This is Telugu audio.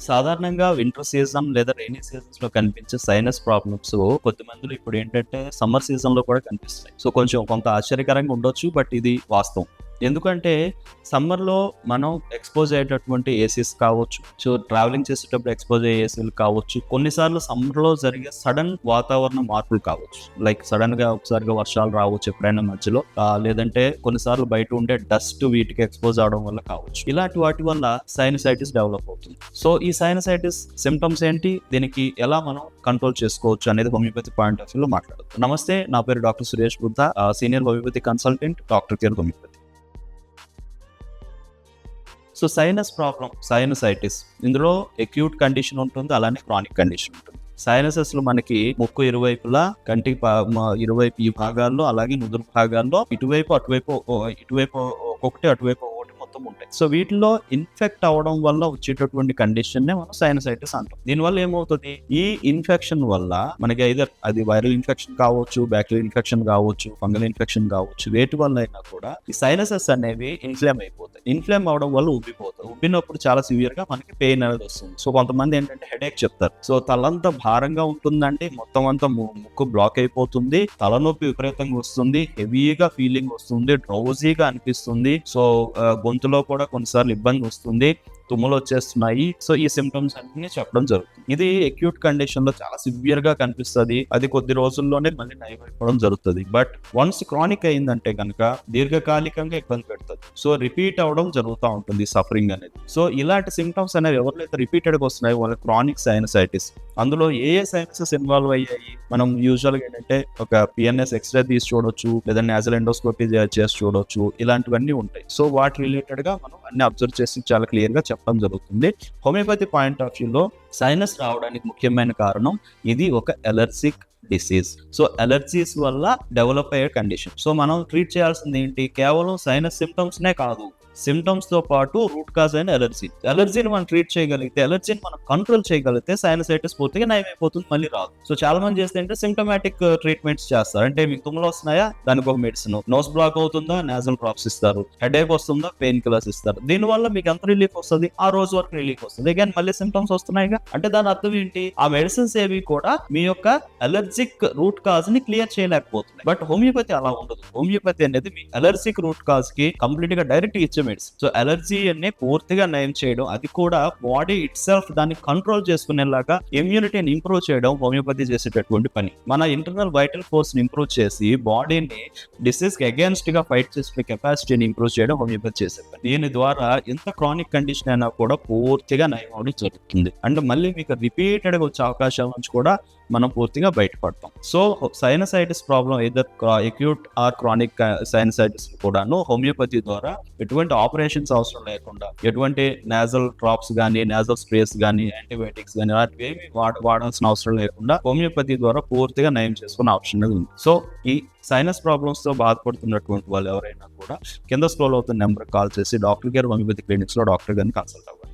సాధారణంగా వింటర్ సీజన్ లేదా రైనీ సీజన్స్ లో కనిపించే సైనస్ ప్రాబ్లమ్స్ కొద్దిమందిలో ఇప్పుడు ఏంటంటే సమ్మర్ సీజన్ లో కూడా కనిపిస్తాయి. సో కొంచెం కొంత ఆశ్చర్యకరంగా ఉండొచ్చు, బట్ ఇది వాస్తవం. ఎందుకంటే సమ్మర్లో మనం ఎక్స్పోజ్ అయ్యేటటువంటి ఏసీస్ కావచ్చు, సో ట్రావెలింగ్ చేసేటప్పుడు ఎక్స్పోజ్ అయ్యే ఏసీలు కావచ్చు, కొన్నిసార్లు సమ్మర్లో జరిగే సడన్ వాతావరణ మార్పులు కావచ్చు. లైక్ సడన్ గా ఒకసారిగా వర్షాలు రావచ్చు ఎప్పుడైనా మధ్యలో, లేదంటే కొన్నిసార్లు బయట ఉండే డస్ట్ వీటికి ఎక్స్పోజ్ అవడం వల్ల కావచ్చు. ఇలాంటి వాటి వల్ల సైనసైటిస్ డెవలప్ అవుతుంది. సో ఈ సైనసైటిస్ సిమ్టమ్స్ ఏంటి, దీనికి ఎలా మనం కంట్రోల్ చేసుకోవచ్చు అనేది హోమియోపతి పాయింట్ ఆఫ్ వ్యూలో మాట్లాడుతాం. నమస్తే, నా పేరు doctor Suresh Buddha, senior homeopathy consultant, doctor care homeopathy. So sinus problem, sinusitis, ఇందులో అక్యూట్ కండిషన్ ఉంటుంది, అలానే క్రానిక్ కండిషన్ ఉంటుంది. సైనసెస్ లో మనకి ముక్కు ఇరువైపులా, కంటి ఇరువైపు ఈ భాగాల్లో, అలాగే నుదురు భాగాల్లో ఇటువైపు ఇటువైపు ఒక్కొక్కటి, అటువైపు ఒకటి మొత్తం ఉంటాయి. సో వీటిలో ఇన్ఫెక్ట్ అవడం వల్ల వచ్చేటటువంటి కండిషన్ నే మనం సైనసైటిస్ అంటాం. దీనివల్ల ఏమవుతుంది, ఈ ఇన్ఫెక్షన్ వల్ల మనకి ఐదర్ అది వైరల్ ఇన్ఫెక్షన్ కావచ్చు, బ్యాక్టీరియల్ ఇన్ఫెక్షన్ కావచ్చు, ఫంగల్ ఇన్ఫెక్షన్ కావచ్చు, వేటి వల్ల అయినా కూడా ఈ సైనసెస్ అనేవి ఇన్ఫ్లేమ్ అయిపోతాయి. ఇన్ఫ్లేమ్ అవడం వల్ల ఉబ్బిపోతాయి. ఉబ్బినప్పుడు చాలా సివియర్ గా మనకి పెయిన్ అనేది వస్తుంది. సో కొంతమంది ఏంటంటే హెడేక్ చెప్తారు. సో తలంతా భారంగా ఉంటుందండి, మొత్తం అంతా ముక్కు బ్లాక్ అయిపోతుంది, తలనొప్పి విపరీతంగా వస్తుంది, హెవీగా ఫీలింగ్ వస్తుంది, డ్రౌజీగా అనిపిస్తుంది. సో గొంతులో కూడా కొన్నిసార్లు ఇబ్బంది వస్తుంది, తుమ్ములు వచ్చేస్తున్నాయి. సో ఈ సిమ్టమ్స్ అన్ని చెప్పడం జరుగుతుంది. ఇది అక్యూట్ కండిషన్ లో చాలా సివియర్ గా కనిపిస్తుంది. అది కొద్ది రోజుల్లోనే మళ్ళీ నయం అయిపోవడం జరుగుతుంది. బట్ వన్స్ క్రానిక్ అయిందంటే కనుక దీర్ఘకాలికంగా ఇబ్బంది పెడుతుంది. సో రిపీట్ అవడం జరుగుతూ ఉంటుంది సఫరింగ్ అనేది. సో ఇలాంటి సిమ్టమ్స్ అనేవి ఎవరికైతే రిపీటెడ్ గా వస్తున్నాయి వాళ్ళ క్రానిక్ సైనసైటిస్. అందులో ఏ సైనసెస్ ఇన్వాల్వ్ అయ్యాయి, మనం యూజువల్ గా ఏంటంటే ఒక పిఎన్ఎస్ ఎక్స్రే తీసి చూడొచ్చు, లేదా నాజల్ ఎండోస్కోపీ చేసి చూడొచ్చు, ఇలాంటివన్నీ ఉంటాయి. సో వాటి రిలేటెడ్ గా మనం అన్ని అబ్జర్వ్ చేసి చాలా క్లియర్ గా చెప్పడం జరుగుతుంది. హోమియోపతి పాయింట్ ఆఫ్ వ్యూలో సైనస్ రావడానికి ముఖ్యమైన కారణం ఇది ఒక ఎలర్జిక్ డిసీజ్. సో అలర్జీస్ వల్ల డెవలప్ అయ్యే కండిషన్. సో మనం ట్రీట్ చేయాల్సింది ఏంటి, కేవలం సైనస్ సిమ్టమ్స్ నే కాదు, సిమ్టమ్స్ తో పాటు రూట్ కాజ్ అయిన ఎలర్జీని మనం ట్రీట్ చేయగలిగితే, ఎలర్జీని మనం కంట్రోల్ చేయగలిగితే సైనసైటిస్ పూర్తిగా నయమైపోతుంది, మళ్ళీ రాదు. సో చాలా మంది చేస్తే అంటే సిమ్టమాటిక్ ట్రీట్మెంట్స్ చేస్తారు. అంటే మీకు తుమ్ములు వస్తున్నాయా, దానికి ఒక మెడిసిన్, నోస్ బ్లాక్ అవుతుందా, నాజల్ డ్రాప్స్ ఇస్తారు, హెడేక్ వస్తుందా, పెయిన్ కిల్లర్స్ ఇస్తారు. దీనివల్ల మీకు ఎంత రిలీఫ్ వస్తుంది, ఆ రోజు వరకు రిలీఫ్ వస్తుంది, అగైన్ మళ్ళీ సిమ్టమ్స్ వస్తున్నాయిగా. అంటే దాని అర్థం ఏంటి, ఆ మెడిసిన్స్ ఏవి కూడా మీ యొక్క అలర్జిక్ రూట్ కాజ్ ని క్లియర్ చేయలేకపోతున్నాయి. బట్ హోమియోపతి అలా ఉండదు. హోమియోపతి అనేది మీ అలర్జిక్ రూట్ కాజ్ కి కంప్లీట్ గా డైరెక్ట్ ఇచ్చే మెడిసిన్. సో అలర్జీ అనే పూర్తిగా నయం చేయడం, అది కూడా బాడీ ఇట్ సెల్ఫ్ దాన్ని కంట్రోల్ చేసుకునేలాగా ఇమ్యూనిటీని ఇంప్రూవ్ చేయడం హోమియోపతి చేసేటటువంటి పని. మన ఇంటర్నల్ వైటల్ ఫోర్స్ ని ఇంప్రూవ్ చేసి బాడీని డిసీజ్ కి అగేన్స్ట్ గా ఫైట్ చేసే కెపాసిటీని ఇంప్రూవ్ చేయడం హోమియోపతి చేసే పని. దీని ద్వారా ఎంత క్రానిక్ కండిషన్ అయినా కూడా పూర్తిగా నయం అవడం జరుగుతుంది. అండ్ మళ్ళీ మీకు రిపీటెడ్ గా వచ్చే అవకాశాల నుంచి కూడా మనం పూర్తిగా బయటపడతాం. So sinusitis problem either acute or chronic sinusitis కూడాను హోమియోపతి ద్వారా ఎటువంటి ఆపరేషన్స్ అవసరం లేకుండా, ఎటువంటి నాజల్ డ్రాప్స్ కానీ, నాజల్ స్ప్రేస్ కానీ, యాంటీబయాటిక్స్ కానీ అలాంటివి ఏమి వాడాల్సిన అవసరం లేకుండా హోమియోపతి ద్వారా పూర్తిగా నయం చేసుకునే ఆప్షన్ ఉంది. సో ఈ సైనస్ ప్రాబ్లమ్స్ తో బాధపడుతున్నటువంటి వాళ్ళు ఎవరైనా కూడా కింద స్క్రోల్ అవుతున్న నెంబర్ కాల్ చేసి డాక్టర్ కేర్ హోమియోపతి క్లినిక్స్ లో డాక్టర్ గారిని కన్సల్ట్ అవ్వాలి.